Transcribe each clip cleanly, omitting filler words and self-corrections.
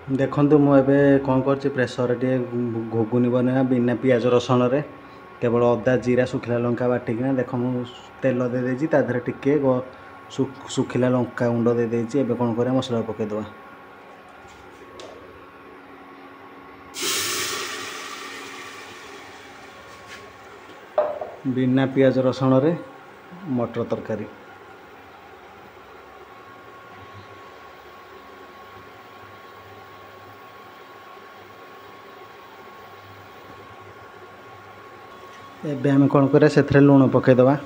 देखु मुझे कौन कर प्रेसर टे घुगुनी बनवा बिना पियाज रसुण रे केवल अदा जीरा सुखिला लंका बाटिकिना देख मु तेल दे देछि ता देहरे टिके सुखिला लंका गुंड दे देछि। एबे कौन कर मसला पकेदवा बिना पियाज रसुण रे मटर तरकारी। एबे आम कौन करा से लुण पकईदवा।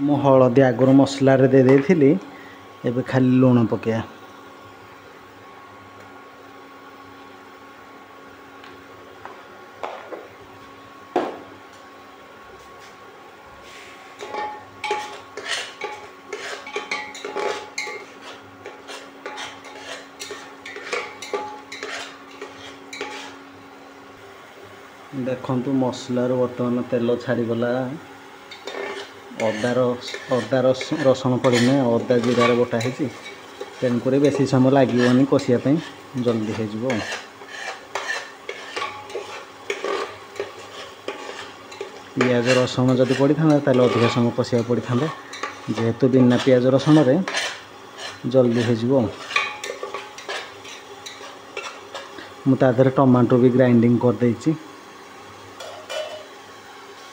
मु हलदी आगुरी मसला रे दे देइथिली एबे खाली लुण पकेया। देखंतु मसलार बर्तमान तेल छाड़गला। अदा रसुण पड़ना अदा जीरार बटा है तेणुक बेस समय लगे कषापी जल्दी हो। पियाज रसुण जदि पड़ी था अधिक समय कषा पड़ी था जेहेतु बिना पियाज रसुण रे जल्दी हो। मुझे टमाटो भी ग्राइंडिंग कर देछि।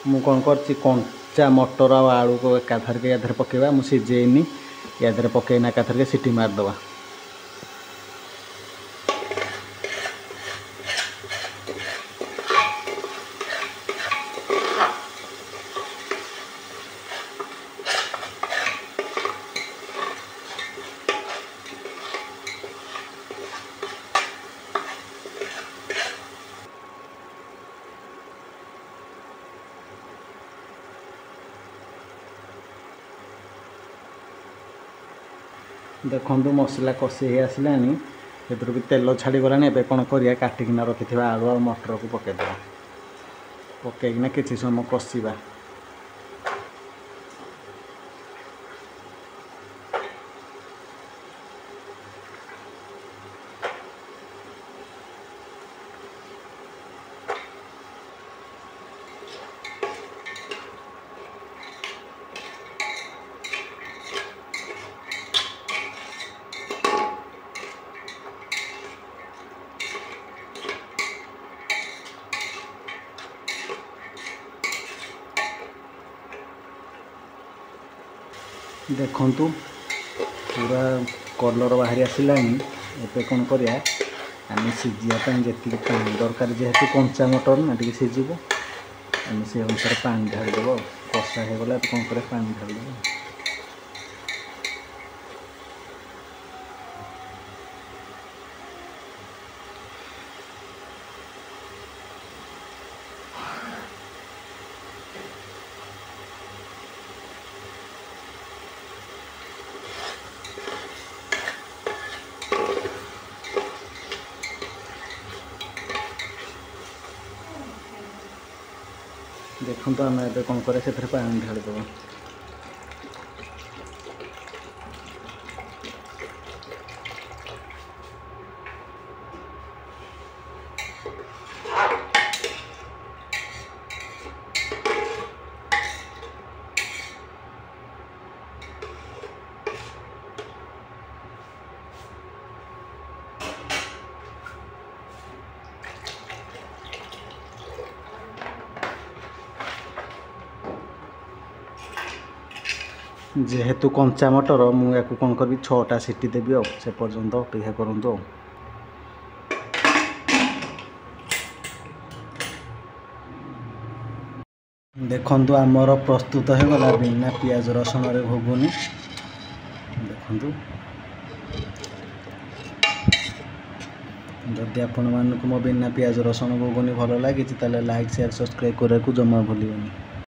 मु कौन कर कंचा मटर आलू को एकाथरके या पकेबा मु सिझेनी या पकईना एकाथरके सीटी मारदवा। देखु मसला कषि आसला भी तेल छाड़गला। एबे कौन करिया काटिकिना रखिथिबा आलू और मटर को पकेदवा। पकईकिना किछि समय कषिबा। देखंतु पूरा कलर बाहरी आसला। एबे कौन करिया आम सिझापी जी पानी दरकार जेहेतु कंचा मटर ना टी सिझब आम से अनुसार पानी ढालीदेव। कषा होगला कौन कर पानी ढालीदेव। देखो आम ए कौन कर पानी ढालीदेव। जेहेतु कंचा मटर मुझे कौन करी 6टा सीटी देवी से पर्यंत अपेक्षा करूँ। देखंतु आमर प्रस्तुत होगला बिना पियाज रसुण रे घुगुनी। देखंतु जदि आपण मानक मो बिना पियाज रसुण घुगुनी भल लगी लाइक शेयर सब्सक्राइब करने को जमा भूलिए।